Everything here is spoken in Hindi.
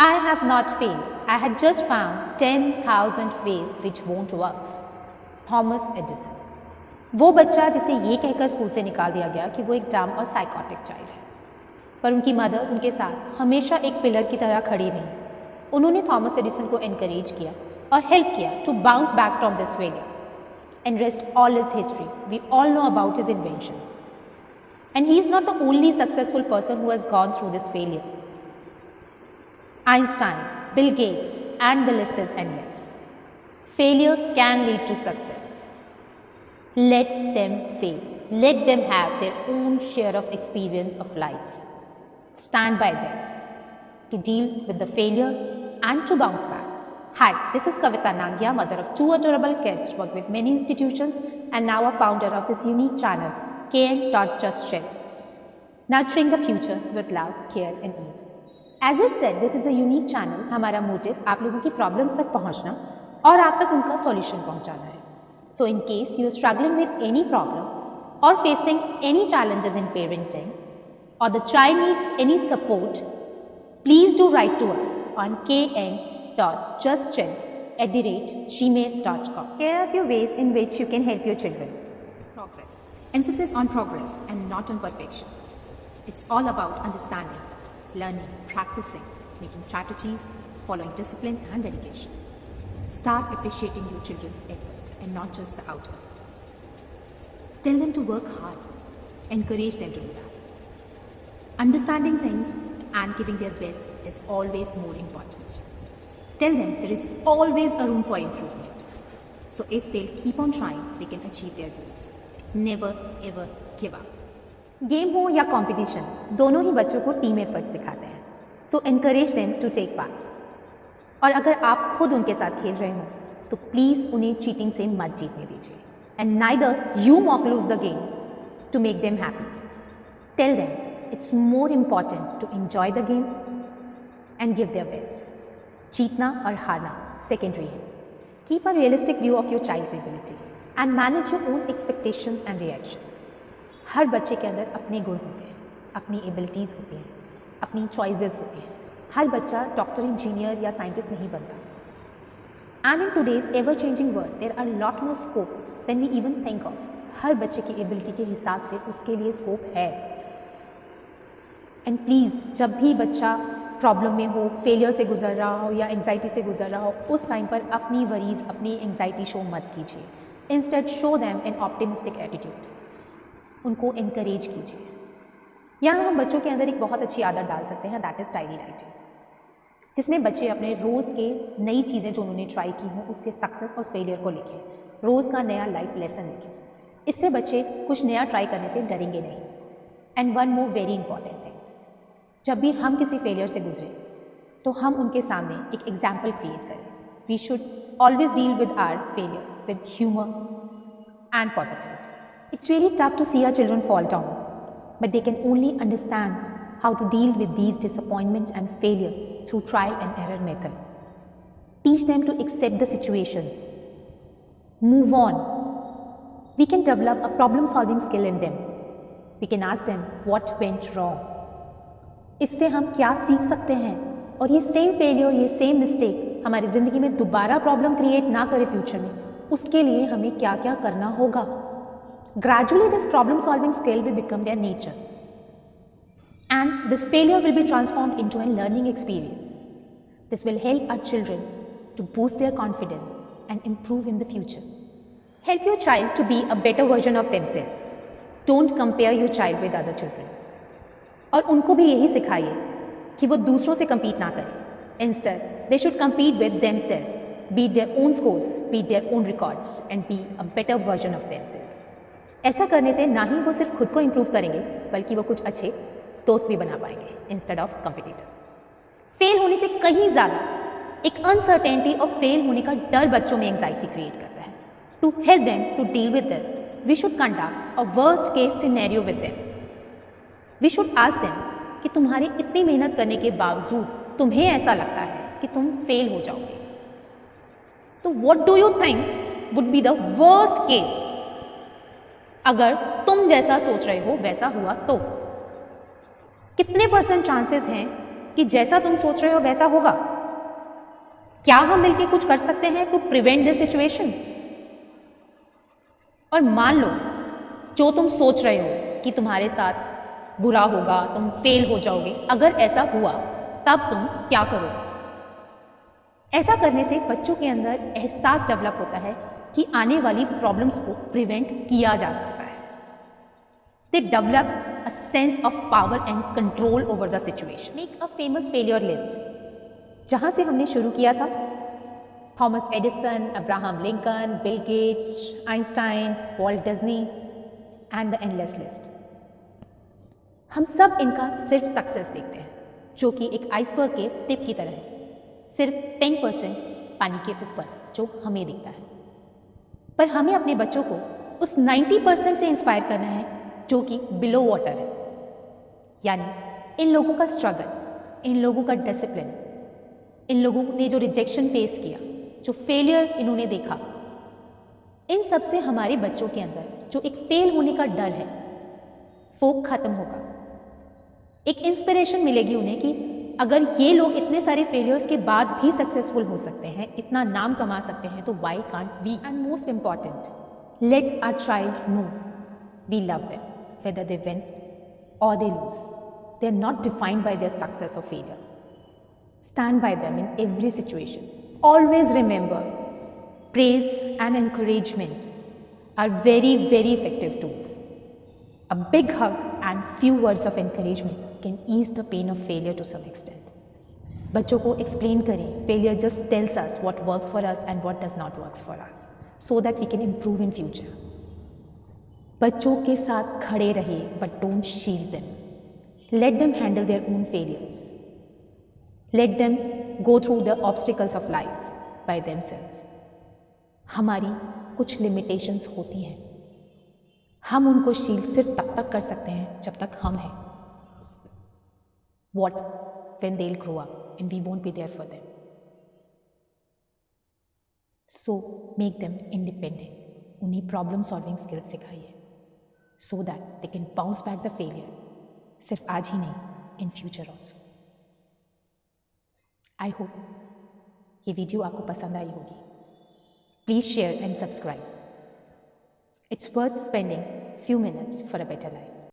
I have not failed. I had just found 10,000 ways which won't work. Thomas Edison. वो बच्चा जिसे ये कहकर स्कूल से निकाल दिया गया कि वो एक डम और साइकोटिक चाइल्ड है, पर उनकी मदर उनके साथ हमेशा एक पिलर की तरह खड़ी रही। उन्होंने थॉमस एडिसन को एनकरेज किया और हेल्प किया to bounce back from this failure and rest all his history. We all know about his inventions. And he is not the only successful person who has gone through this failure. Einstein, Bill Gates, and the list is endless. Failure can lead to success. Let them fail. Let them have their own share of experience of life. Stand by them to deal with the failure and to bounce back. Hi, this is Kavita Nangia, mother of two adorable kids, worked with many institutions and now a founder of this unique channel, KN.JustChill, nurturing the future with love, care and ease. As I said, this is a unique channel. हमारा मोटिव आप लोगों की प्रॉब्लम्स तक पहुंचना और आप तक उनका सॉल्यूशन पहुंचाना है. So in case you are struggling with any problem or facing any challenges in parenting or the child needs any support, please do write to us on kn.justchill@gmail.com. Here are a few ways in which you can help your children. Progress. Emphasis on progress and not on perfection. It's all about understanding, learning, practicing, making strategies, following discipline and dedication. Start appreciating your children's effort and not just the outcome. Tell them to work hard. Encourage them to do that. Understanding things and giving their best is always more important. Tell them there is always a room for improvement. So if they'll keep on trying, they can achieve their goals. Never ever give up. Game हो या कंपटीशन, दोनों ही बच्चों को टीम एफर्ट सिखाते हैं. So encourage them to take part. और अगर आप खुद उनके साथ खेल रहे हो तो प्लीज़ उन्हें चीटिंग से मत जीतने दीजिए. And neither you mock lose the game to make them happy. Tell them it's more important to enjoy the game and give their best. जीतना और हारना secondary है. Keep a realistic view of your child's ability and manage your own expectations and reactions. हर बच्चे के अंदर अपने गुण होते हैं, अपनी abilities होती हैं, अपनी choices होती हैं. हर बच्चा डॉक्टर, इंजीनियर या साइंटिस्ट नहीं बनता. And in today's ever-changing world, there are a lot more scope than we even think of. हर बच्चे की ability के हिसाब से उसके लिए scope है. एंड प्लीज़ जब भी बच्चा प्रॉब्लम में हो, फेलियर से गुजर रहा हो या एंग्जाइटी से गुजर रहा हो, उस टाइम पर अपनी वरीज, अपनी एंग्जाइटी शो मत कीजिए. Instead show them an optimistic attitude. उनको इनकरेज कीजिए. यहाँ हम बच्चों के अंदर एक बहुत अच्छी आदत डाल सकते हैं, दैट इज़ डायरी राइटिंग, जिसमें बच्चे अपने रोज़ के नई चीज़ें जो उन्होंने ट्राई की हों उसके सक्सेस और फेलियर को लिखें. रोज़ का नया लाइफ लेसन लिखें. इससे बच्चे कुछ नया ट्राई करने से डरेंगे नहीं. And one more very important thing, जब भी हम किसी फेलियर से गुजरे तो हम उनके सामने एक एग्जाम्पल क्रिएट करें. We should always deal with our failure with humour and positivity. It's really tough to see our children fall down, but they can only understand how to deal with these disappointments and failure through trial and error method. Teach them to accept the situations, move on. We can develop a problem solving skill in them. We can ask them what went wrong. इससे हम क्या सीख सकते हैं और ये सेम फेलियर, ये सेम मिस्टेक हमारी ज़िंदगी में दोबारा प्रॉब्लम क्रिएट ना करे फ्यूचर में, उसके लिए हमें क्या क्या करना होगा. Gradually this problem solving skill will become their nature and this failure will be transformed into an learning experience. This will help our children to boost their confidence and improve in the future. Help your child to be a better version of themselves. Don't compare your child with other children. और उनको भी यही सिखाइए कि वो दूसरों से compete ना करें. Instead they should compete with themselves, beat their own scores, beat their own records and be a better version of themselves. ऐसा करने से ना ही वो सिर्फ खुद को इम्प्रूव करेंगे बल्कि वो कुछ अच्छे दोस्त भी बना पाएंगे इंस्टेड ऑफ कंपिटिटर्स. फेल होने से कहीं ज़्यादा एक अनसर्टेनिटी और फेल होने का डर बच्चों में एंग्जाइटी क्रिएट करता है. To help them to deal with this, we should conduct a worst case scenario with them. We should ask them कि तुम्हारी इतनी मेहनत करने के बावजूद तुम्हें ऐसा लगता है कि तुम फेल हो जाओगे, तो what do you think would be the worst case अगर तुम जैसा सोच रहे हो वैसा हुआ तो. कितने % चांसेस हैं कि जैसा तुम सोच रहे हो वैसा होगा? क्या हम मिलकर कुछ कर सकते हैं टू प्रिवेंट दिस सिचुएशन? और मान लो जो तुम सोच रहे हो कि तुम्हारे साथ बुरा होगा, तुम फेल हो जाओगे, अगर ऐसा हुआ तब तुम क्या करोगे? ऐसा करने से बच्चों के अंदर एहसास डेवलप होता है कि आने वाली प्रॉब्लम्स को प्रिवेंट किया जा सकता है। They develop a sense of power and control over the situation. Make a famous failure list. जहाँ से हमने शुरू किया था, Thomas Edison, Abraham Lincoln, Bill Gates, Einstein, Walt Disney and the endless list. हम सब इनका सिर्फ सक्सेस देखते हैं, जो कि एक आइसबर्ग के टिप की तरह है, सिर्फ 10% पानी के ऊपर जो हमें दिखता है। पर हमें अपने बच्चों को उस 90% से इंस्पायर करना है जो कि बिलो वाटर है। यानी इन लोगों का स्ट्रगल, इन लोगों का डिसिप्लिन, इन लोगों ने जो रिजेक्शन फेस किया, जो फेलियर इन्होंने देखा, इन सब से हमारे बच्चों के अंदर जो एक फेल होने का डर है वो खत्म होगा। एक इंस्पिरेशन मिलेगी उन्हें कि अगर ये लोग इतने सारे फेलियर्स के बाद भी सक्सेसफुल हो सकते हैं, इतना नाम कमा सकते हैं, तो why can't we? And most important, let our child know we love them whether they win or they lose. They are not defined by their success or failure. Stand by them in every situation. Always remember, praise and encouragement are very, very effective tools. A big hug and few words of encouragement can ease the pain of failure to some extent. बच्चों को explain करें, failure just tells us what works for us and what does not work for us, so that we can improve in future. बच्चों के साथ खड़े रहिए, but don't shield them. Let them handle their own failures. Let them go through the obstacles of life by themselves. हमारी कुछ लिमिटेशंस होती हैं, हम उनको शील्ड सिर्फ तब तक कर सकते हैं जब तक हम हैं। What when they will grow up and we won't be there for them? So make them independent. उन्हें प्रॉब्लम सॉल्विंग स्किल्स सिखाइए, so that they can bounce back the failure, सिर्फ आज ही नहीं, in future also. I hope ये वीडियो आपको पसंद आई होगी। Please share and subscribe. It's worth spending few minutes for a better life.